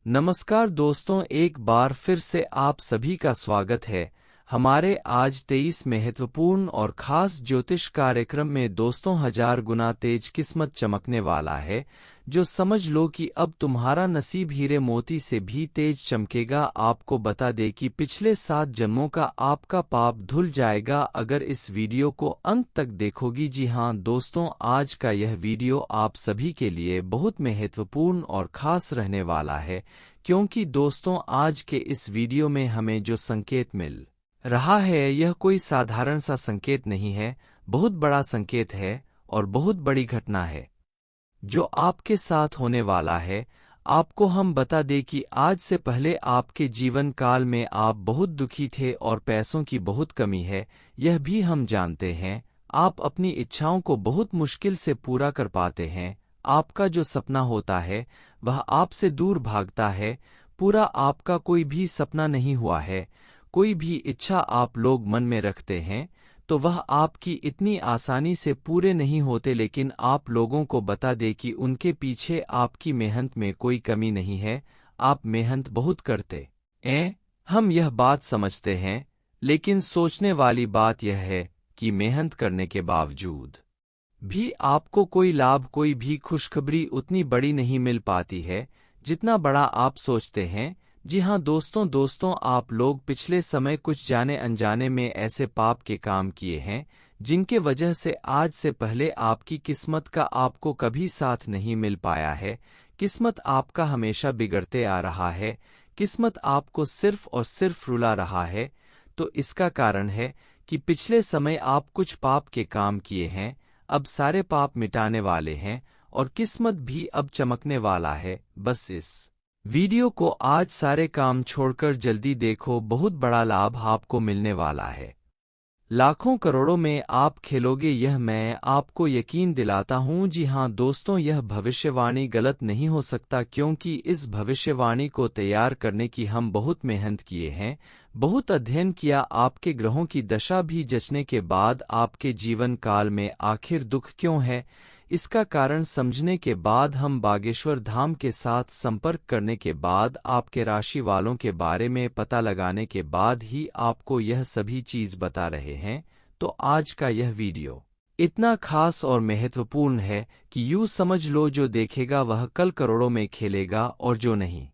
नमस्कार दोस्तों, एक बार फिर से आप सभी का स्वागत है हमारे आज 23 महत्वपूर्ण और खास ज्योतिष कार्यक्रम में। दोस्तों, 1000 गुना तेज किस्मत चमकने वाला है। जो समझ लो कि अब तुम्हारा नसीब हीरे मोती से भी तेज चमकेगा। आपको बता दे कि पिछले 7 जन्मों का आपका पाप धुल जाएगा अगर इस वीडियो को अंत तक देखोगी। जी हाँ दोस्तों, आज का यह वीडियो आप सभी के लिए बहुत महत्वपूर्ण और खास रहने वाला है, क्योंकि दोस्तों आज के इस वीडियो में हमें जो संकेत मिल रहा है यह कोई साधारण सा संकेत नहीं है, बहुत बड़ा संकेत है और बहुत बड़ी घटना है जो आपके साथ होने वाला है। आपको हम बता दें कि आज से पहले आपके जीवन काल में आप बहुत दुखी थे और पैसों की बहुत कमी है, यह भी हम जानते हैं। आप अपनी इच्छाओं को बहुत मुश्किल से पूरा कर पाते हैं। आपका जो सपना होता है वह आपसे दूर भागता है। पूरा आपका कोई भी सपना नहीं हुआ है। कोई भी इच्छा आप लोग मन में रखते हैं तो वह आपकी इतनी आसानी से पूरे नहीं होते, लेकिन आप लोगों को बता दें कि उनके पीछे आपकी मेहनत में कोई कमी नहीं है। आप मेहनत बहुत करते हैं, हम यह बात समझते हैं, लेकिन सोचने वाली बात यह है कि मेहनत करने के बावजूद भी आपको कोई लाभ, कोई भी खुशखबरी उतनी बड़ी नहीं मिल पाती है जितना बड़ा आप सोचते हैं। जी हाँ दोस्तों, आप लोग पिछले समय कुछ जाने अनजाने में ऐसे पाप के काम किए हैं जिनके वजह से आज से पहले आपकी किस्मत का आपको कभी साथ नहीं मिल पाया है। किस्मत आपका हमेशा बिगड़ते आ रहा है। किस्मत आपको सिर्फ और सिर्फ रुला रहा है। तो इसका कारण है कि पिछले समय आप कुछ पाप के काम किए हैं। अब सारे पाप मिटाने वाले हैं और किस्मत भी अब चमकने वाला है। बस इस वीडियो को आज सारे काम छोड़कर जल्दी देखो, बहुत बड़ा लाभ आपको मिलने वाला है। लाखों करोड़ों में आप खेलोगे, यह मैं आपको यकीन दिलाता हूँ। जी हाँ दोस्तों, यह भविष्यवाणी गलत नहीं हो सकता, क्योंकि इस भविष्यवाणी को तैयार करने की हम बहुत मेहनत किए हैं, बहुत अध्ययन किया। आपके ग्रहों की दशा भी जचने के बाद आपके जीवन काल में आखिर दुख क्यों है, इसका कारण समझने के बाद, हम बागेश्वर धाम के साथ संपर्क करने के बाद, आपके राशि वालों के बारे में पता लगाने के बाद ही आपको यह सभी चीज बता रहे हैं। तो आज का यह वीडियो इतना खास और महत्वपूर्ण है कि यूं समझ लो, जो देखेगा वह कल करोड़ों में खेलेगा और जो नहीं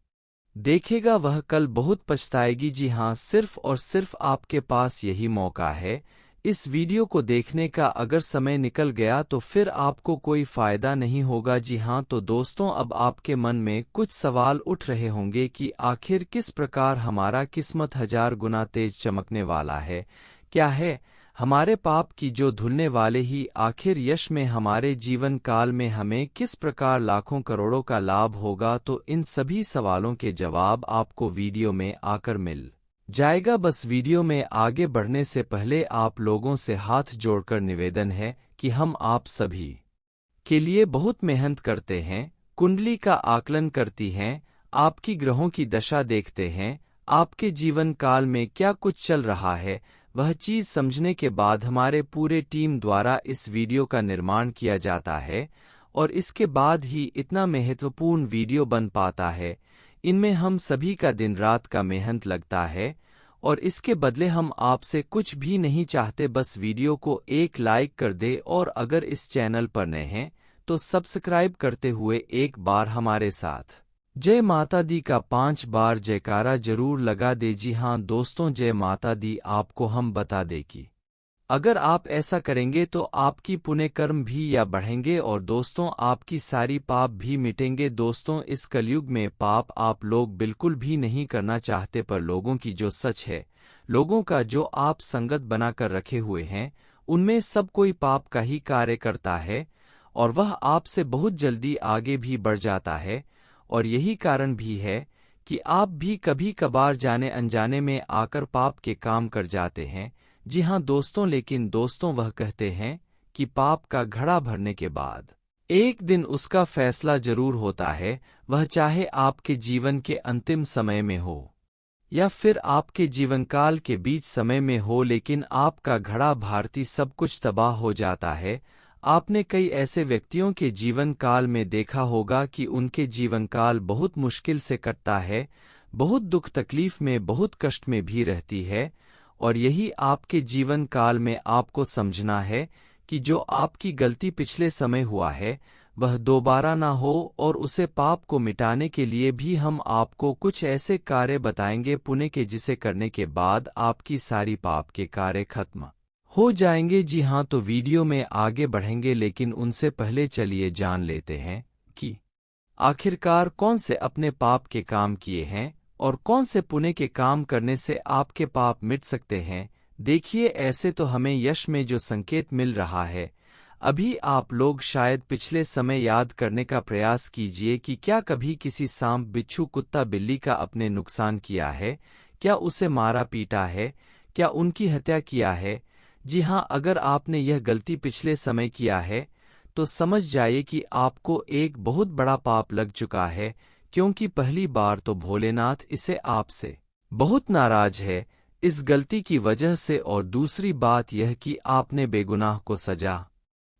देखेगा वह कल बहुत पछताएगी। जी हाँ, सिर्फ और सिर्फ आपके पास यही मौका है इस वीडियो को देखने का। अगर समय निकल गया तो फिर आपको कोई फायदा नहीं होगा। जी हाँ तो दोस्तों, अब आपके मन में कुछ सवाल उठ रहे होंगे कि आखिर किस प्रकार हमारा किस्मत 1000 गुना तेज चमकने वाला है। क्या है हमारे पाप की जो धुलने वाले ही आखिर यश में हमारे जीवन काल में हमें किस प्रकार लाखों करोड़ों का लाभ होगा। तो इन सभी सवालों के जवाब आपको वीडियो में आकर मिल जाएगा। बस वीडियो में आगे बढ़ने से पहले आप लोगों से हाथ जोड़कर निवेदन है कि हम आप सभी के लिए बहुत मेहनत करते हैं, कुंडली का आकलन करती हैं, आपकी ग्रहों की दशा देखते हैं, आपके जीवन काल में क्या कुछ चल रहा है वह चीज समझने के बाद हमारे पूरे टीम द्वारा इस वीडियो का निर्माण किया जाता है और इसके बाद ही इतना महत्वपूर्ण वीडियो बन पाता है। इनमें हम सभी का दिन रात का मेहनत लगता है और इसके बदले हम आपसे कुछ भी नहीं चाहते, बस वीडियो को एक लाइक कर दे और अगर इस चैनल पर नए हैं तो सब्सक्राइब करते हुए एक बार हमारे साथ जय माता दी का 5 बार जयकारा जरूर लगा दे। जी हाँ दोस्तों, जय माता दी आपको हम बता दें कि अगर आप ऐसा करेंगे तो आपकी पुण्य कर्म भी या बढ़ेंगे और दोस्तों आपकी सारी पाप भी मिटेंगे। दोस्तों, इस कलयुग में पाप आप लोग बिल्कुल भी नहीं करना चाहते, पर लोगों की जो सच है, लोगों का जो आप संगत बनाकर रखे हुए हैं, उनमें सब कोई पाप का ही कार्य करता है और वह आपसे बहुत जल्दी आगे भी बढ़ जाता है। और यही कारण भी है कि आप भी कभी कभार जाने अनजाने में आकर पाप के काम कर जाते हैं। जी हाँ दोस्तों, लेकिन दोस्तों वह कहते हैं कि पाप का घड़ा भरने के बाद एक दिन उसका फैसला जरूर होता है, वह चाहे आपके जीवन के अंतिम समय में हो या फिर आपके जीवनकाल के बीच समय में हो, लेकिन आपका घड़ा भारती सब कुछ तबाह हो जाता है। आपने कई ऐसे व्यक्तियों के जीवन काल में देखा होगा कि उनके जीवन काल बहुत मुश्किल से कटता है, बहुत दुख तकलीफ में, बहुत कष्ट में भी रहती है, और यही आपके जीवन काल में आपको समझना है कि जो आपकी गलती पिछले समय हुआ है वह दोबारा ना हो, और उसे पाप को मिटाने के लिए भी हम आपको कुछ ऐसे कार्य बताएंगे पुण्य के, जिसे करने के बाद आपकी सारी पाप के कार्य खत्म हो जाएंगे। जी हाँ, तो वीडियो में आगे बढ़ेंगे, लेकिन उनसे पहले चलिए जान लेते हैं कि आखिरकार कौन से अपने पाप के काम किए हैं और कौन से पुण्य के काम करने से आपके पाप मिट सकते हैं। देखिए, ऐसे तो हमें यश में जो संकेत मिल रहा है, अभी आप लोग शायद पिछले समय याद करने का प्रयास कीजिए कि क्या कभी किसी सांप, बिच्छू, कुत्ता, बिल्ली का अपने नुकसान किया है, क्या उसे मारा पीटा है, क्या उनकी हत्या किया है। जी हाँ, अगर आपने यह गलती पिछले समय किया है तो समझ जाइए कि आपको एक बहुत बड़ा पाप लग चुका है, क्योंकि पहली बार तो भोलेनाथ इसे आपसे बहुत नाराज है इस गलती की वजह से, और दूसरी बात यह कि आपने बेगुनाह को सजा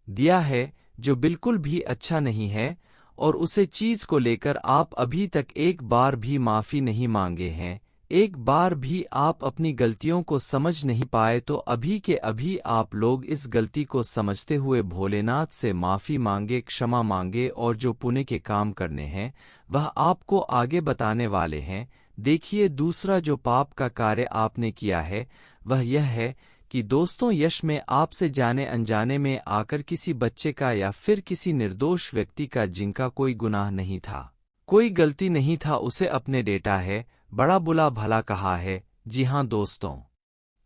दिया है जो बिल्कुल भी अच्छा नहीं है, और उसे चीज को लेकर आप अभी तक एक बार भी माफी नहीं मांगे हैं, एक बार भी आप अपनी गलतियों को समझ नहीं पाए। तो अभी के अभी आप लोग इस गलती को समझते हुए भोलेनाथ से माफी मांगे, क्षमा मांगे, और जो पुण्य के काम करने हैं वह आपको आगे बताने वाले हैं। देखिए, दूसरा जो पाप का कार्य आपने किया है वह यह है कि दोस्तों, यश में आपसे जाने अनजाने में आकर किसी बच्चे का या फिर किसी निर्दोष व्यक्ति का, जिनका कोई गुनाह नहीं था, कोई गलती नहीं था, उसे अपने डेटा है, बड़ा बुला भला कहा है। जी हाँ दोस्तों,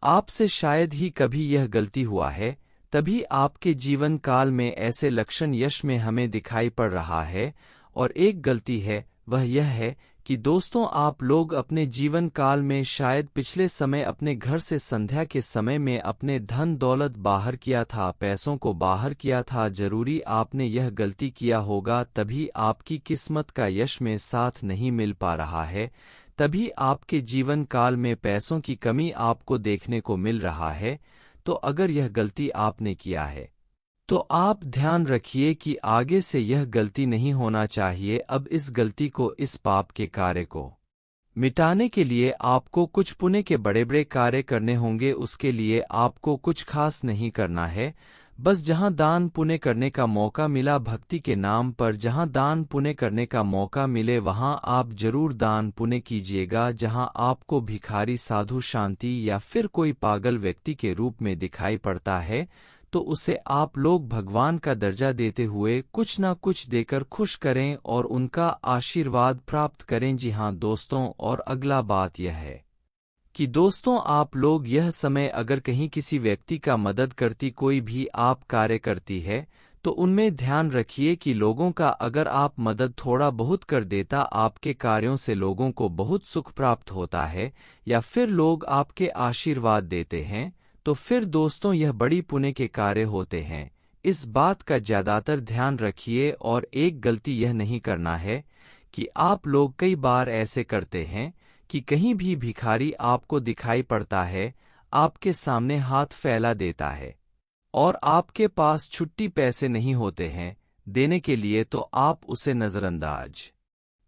आपसे शायद ही कभी यह गलती हुआ है, तभी आपके जीवन काल में ऐसे लक्षण यश में हमें दिखाई पड़ रहा है। और एक गलती है वह यह है कि दोस्तों, आप लोग अपने जीवन काल में शायद पिछले समय अपने घर से संध्या के समय में अपने धन दौलत बाहर किया था, पैसों को बाहर किया था। जरूरी आपने यह गलती किया होगा, तभी आपकी किस्मत का यश में साथ नहीं मिल पा रहा है, तभी आपके जीवन काल में पैसों की कमी आपको देखने को मिल रहा है। तो अगर यह गलती आपने किया है तो आप ध्यान रखिए कि आगे से यह गलती नहीं होना चाहिए। अब इस गलती को, इस पाप के कार्य को मिटाने के लिए आपको कुछ पुण्य के बड़े बड़े कार्य करने होंगे। उसके लिए आपको कुछ खास नहीं करना है, बस जहां दान पुण्य करने का मौका मिला, भक्ति के नाम पर जहां दान पुण्य करने का मौका मिले वहां आप जरूर दान पुण्य कीजिएगा। जहां आपको भिखारी, साधु, शांति या फिर कोई पागल व्यक्ति के रूप में दिखाई पड़ता है तो उसे आप लोग भगवान का दर्जा देते हुए कुछ ना कुछ देकर खुश करें और उनका आशीर्वाद प्राप्त करें। जी हाँ दोस्तों, और अगला बात यह है कि दोस्तों, आप लोग यह समय अगर कहीं किसी व्यक्ति का मदद करती, कोई भी आप कार्य करती है, तो उनमें ध्यान रखिए कि लोगों का अगर आप मदद थोड़ा बहुत कर देता, आपके कार्यों से लोगों को बहुत सुख प्राप्त होता है या फिर लोग आपके आशीर्वाद देते हैं, तो फिर दोस्तों यह बड़ी पुण्य के कार्य होते हैं। इस बात का ज्यादातर ध्यान रखिए। और एक गलती यह नहीं करना है कि आप लोग कई बार ऐसे करते हैं कि कहीं भी भिखारी आपको दिखाई पड़ता है, आपके सामने हाथ फैला देता है और आपके पास छुट्टी पैसे नहीं होते हैं देने के लिए, तो आप उसे नजरअंदाज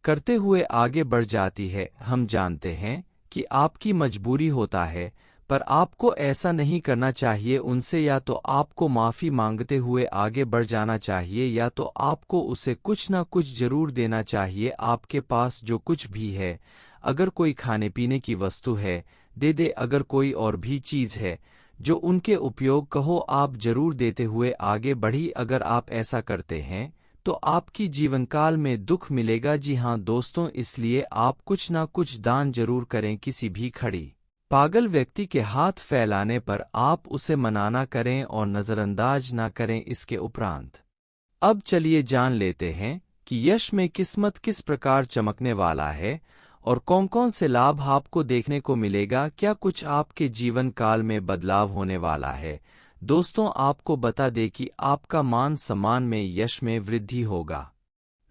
करते हुए आगे बढ़ जाती है। हम जानते हैं कि आपकी मजबूरी होता है, पर आपको ऐसा नहीं करना चाहिए उनसे। या तो आपको माफी मांगते हुए आगे बढ़ जाना चाहिए, या तो आपको उसे कुछ ना कुछ जरूर देना चाहिए। आपके पास जो कुछ भी है, अगर कोई खाने पीने की वस्तु है दे दे, अगर कोई और भी चीज है जो उनके उपयोग कहो, आप जरूर देते हुए आगे बढ़ी। अगर आप ऐसा करते हैं तो आपकी जीवनकाल में दुख मिलेगा। जी हाँ दोस्तों, इसलिए आप कुछ ना कुछ दान जरूर करें। किसी भी खड़ी पागल व्यक्ति के हाथ फैलाने पर आप उसे मना ना करें और नजरअंदाज ना करें। इसके उपरांत अब चलिए जान लेते हैं कि यश में किस्मत किस प्रकार चमकने वाला है और कौन कौन से लाभ आपको देखने को मिलेगा। क्या कुछ आपके जीवन काल में बदलाव होने वाला है। दोस्तों, आपको बता दें कि आपका मान सम्मान में, यश में वृद्धि होगा।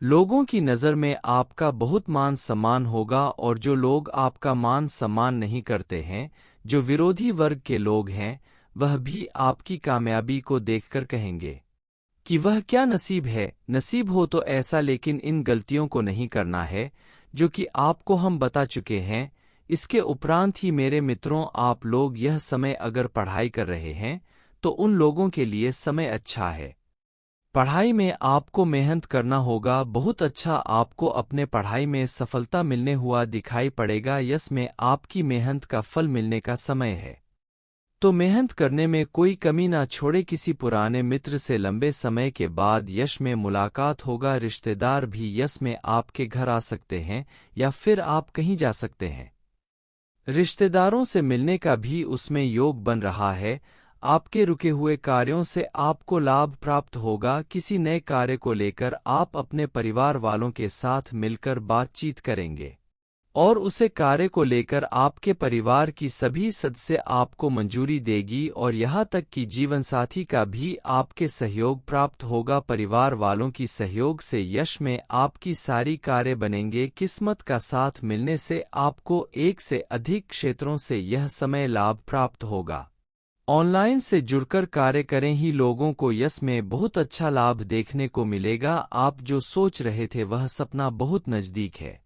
लोगों की नज़र में आपका बहुत मान सम्मान होगा, और जो लोग आपका मान सम्मान नहीं करते हैं, जो विरोधी वर्ग के लोग हैं, वह भी आपकी कामयाबी को देखकर कहेंगे कि वह क्या नसीब है। नसीब हो तो ऐसा, लेकिन इन गलतियों को नहीं करना है जो कि आपको हम बता चुके हैं। इसके उपरांत ही मेरे मित्रों, आप लोग यह समय अगर पढ़ाई कर रहे हैं तो उन लोगों के लिए समय अच्छा है। पढ़ाई में आपको मेहनत करना होगा, बहुत अच्छा आपको अपने पढ़ाई में सफलता मिलने हुआ दिखाई पड़ेगा। यस में आपकी मेहनत का फल मिलने का समय है, तो मेहनत करने में कोई कमी ना छोड़े। किसी पुराने मित्र से लंबे समय के बाद यश में मुलाकात होगा। रिश्तेदार भी यश में आपके घर आ सकते हैं या फिर आप कहीं जा सकते हैं। रिश्तेदारों से मिलने का भी उसमें योग बन रहा है। आपके रुके हुए कार्यों से आपको लाभ प्राप्त होगा। किसी नए कार्य को लेकर आप अपने परिवार वालों के साथ मिलकर बातचीत करेंगे और उसे कार्य को लेकर आपके परिवार की सभी सदस्य आपको मंजूरी देगी और यहाँ तक कि जीवनसाथी का भी आपके सहयोग प्राप्त होगा। परिवार वालों की सहयोग से यश में आपकी सारी कार्य बनेंगे। किस्मत का साथ मिलने से आपको एक से अधिक क्षेत्रों से यह समय लाभ प्राप्त होगा। ऑनलाइन से जुड़कर कार्य करें ही लोगों को यश में बहुत अच्छा लाभ देखने को मिलेगा। आप जो सोच रहे थे वह सपना बहुत नजदीक है।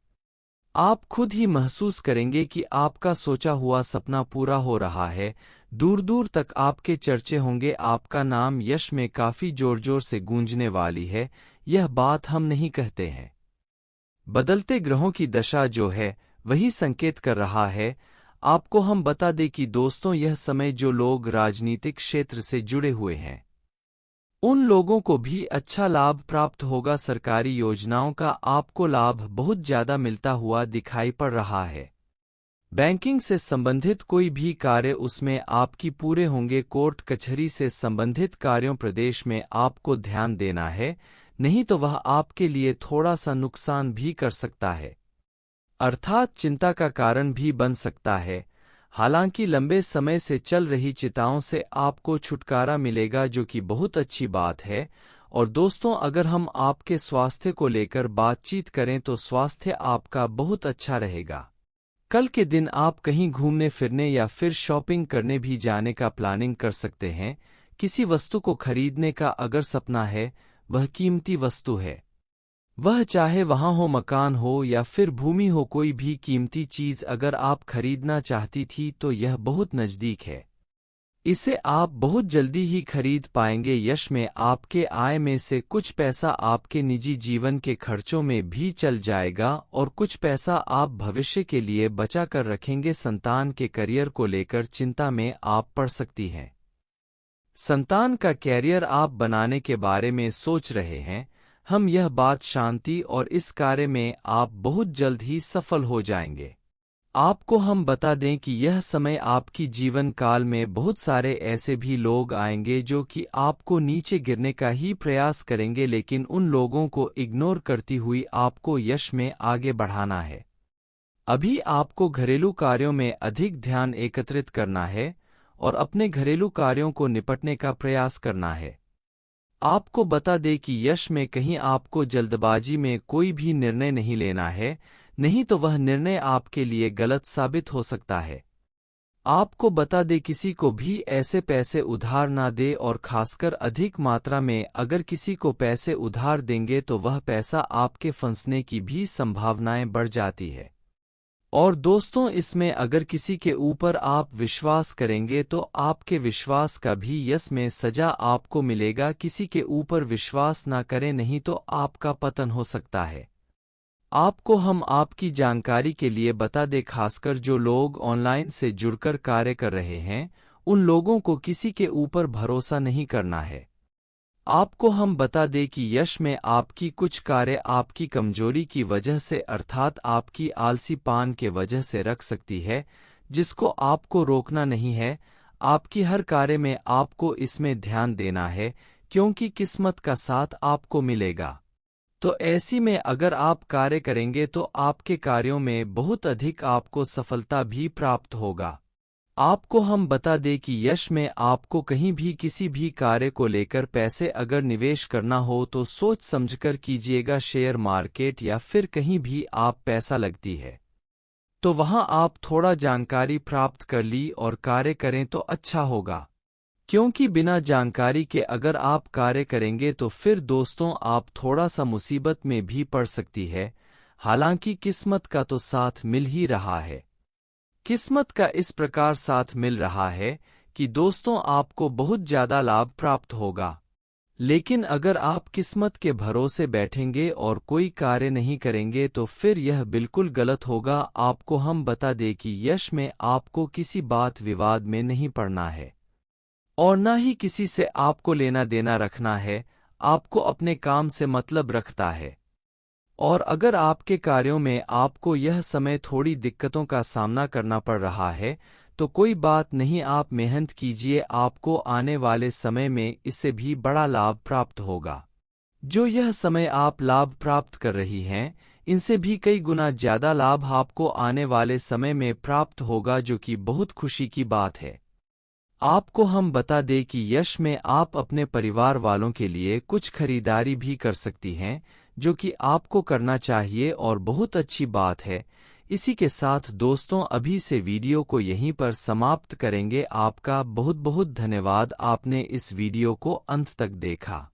आप खुद ही महसूस करेंगे कि आपका सोचा हुआ सपना पूरा हो रहा है। दूर दूर तक आपके चर्चे होंगे। आपका नाम यश में काफी जोर जोर से गूंजने वाली है। यह बात हम नहीं कहते हैं। बदलते ग्रहों की दशा जो है वही संकेत कर रहा है। आपको हम बता दें कि दोस्तों, यह समय जो लोग राजनीतिक क्षेत्र से जुड़े हुए हैं उन लोगों को भी अच्छा लाभ प्राप्त होगा। सरकारी योजनाओं का आपको लाभ बहुत ज्यादा मिलता हुआ दिखाई पड़ रहा है। बैंकिंग से संबंधित कोई भी कार्य उसमें आपकी पूरे होंगे। कोर्ट कचहरी से संबंधित कार्यों प्रदेश में आपको ध्यान देना है, नहीं तो वह आपके लिए थोड़ा सा नुकसान भी कर सकता है, अर्थात चिंता का कारण भी बन सकता है। हालांकि लंबे समय से चल रही चिंताओं से आपको छुटकारा मिलेगा, जो कि बहुत अच्छी बात है। और दोस्तों, अगर हम आपके स्वास्थ्य को लेकर बातचीत करें तो स्वास्थ्य आपका बहुत अच्छा रहेगा। कल के दिन आप कहीं घूमने फिरने या फिर शॉपिंग करने भी जाने का प्लानिंग कर सकते हैं। किसी वस्तु को खरीदने का अगर सपना है, वह कीमती वस्तु है, वह चाहे वहां हो, मकान हो या फिर भूमि हो, कोई भी कीमती चीज अगर आप खरीदना चाहती थी तो यह बहुत नजदीक है। इसे आप बहुत जल्दी ही खरीद पाएंगे। यश में आपके आय में से कुछ पैसा आपके निजी जीवन के खर्चों में भी चल जाएगा और कुछ पैसा आप भविष्य के लिए बचा कर रखेंगे। संतान के करियर को लेकर चिंता में आप पड़ सकती हैं। संतान का कैरियर आप बनाने के बारे में सोच रहे हैं। हम यह बात शांति और इस कार्य में आप बहुत जल्द ही सफल हो जाएंगे। आपको हम बता दें कि यह समय आपकी जीवन काल में बहुत सारे ऐसे भी लोग आएंगे जो कि आपको नीचे गिरने का ही प्रयास करेंगे, लेकिन उन लोगों को इग्नोर करती हुई आपको यश में आगे बढ़ाना है। अभी आपको घरेलू कार्यों में अधिक ध्यान एकत्रित करना है और अपने घरेलू कार्यों को निपटने का प्रयास करना है। आपको बता दें कि यश में कहीं आपको जल्दबाजी में कोई भी निर्णय नहीं लेना है, नहीं तो वह निर्णय आपके लिए गलत साबित हो सकता है। आपको बता दें, किसी को भी ऐसे पैसे उधार ना दे और खासकर अधिक मात्रा में अगर किसी को पैसे उधार देंगे तो वह पैसा आपके फंसने की भी संभावनाएं बढ़ जाती है। और दोस्तों, इसमें अगर किसी के ऊपर आप विश्वास करेंगे तो आपके विश्वास का भी यश में सजा आपको मिलेगा। किसी के ऊपर विश्वास ना करें, नहीं तो आपका पतन हो सकता है। आपको हम आपकी जानकारी के लिए बता दें, खासकर जो लोग ऑनलाइन से जुड़कर कार्य कर रहे हैं उन लोगों को किसी के ऊपर भरोसा नहीं करना है। आपको हम बता दें कि यश में आपकी कुछ कार्य आपकी कमजोरी की वजह से अर्थात आपकी आलसीपन के वजह से रख सकती है, जिसको आपको रोकना नहीं है। आपकी हर कार्य में आपको इसमें ध्यान देना है, क्योंकि किस्मत का साथ आपको मिलेगा। तो ऐसी में अगर आप कार्य करेंगे तो आपके कार्यों में बहुत अधिक आपको सफलता भी प्राप्त होगा। आपको हम बता दें कि यश में आपको कहीं भी किसी भी कार्य को लेकर पैसे अगर निवेश करना हो तो सोच समझकर कीजिएगा। शेयर मार्केट या फिर कहीं भी आप पैसा लगती है तो वहां आप थोड़ा जानकारी प्राप्त कर ली और कार्य करें तो अच्छा होगा। क्योंकि बिना जानकारी के अगर आप कार्य करेंगे तो फिर दोस्तों आप थोड़ा सा मुसीबत में भी पड़ सकती है। हालांकि किस्मत का तो साथ मिल ही रहा है। किस्मत का इस प्रकार साथ मिल रहा है कि दोस्तों आपको बहुत ज्यादा लाभ प्राप्त होगा। लेकिन अगर आप किस्मत के भरोसे बैठेंगे और कोई कार्य नहीं करेंगे तो फिर यह बिल्कुल गलत होगा। आपको हम बता दें कि यश में आपको किसी बात विवाद में नहीं पड़ना है और न ही किसी से आपको लेना देना रखना है। आपको अपने काम से मतलब रखता है। और अगर आपके कार्यों में आपको यह समय थोड़ी दिक्कतों का सामना करना पड़ रहा है तो कोई बात नहीं, आप मेहनत कीजिए, आपको आने वाले समय में इससे भी बड़ा लाभ प्राप्त होगा। जो यह समय आप लाभ प्राप्त कर रही हैं इनसे भी कई गुना ज्यादा लाभ आपको आने वाले समय में प्राप्त होगा, जो कि बहुत खुशी की बात है। आपको हम बता दें कि यश में आप अपने परिवार वालों के लिए कुछ खरीदारी भी कर सकती हैं, जो कि आपको करना चाहिए और बहुत अच्छी बात है। इसी के साथ दोस्तों अभी से वीडियो को यहीं पर समाप्त करेंगे। आपका बहुत बहुत धन्यवाद, आपने इस वीडियो को अंत तक देखा।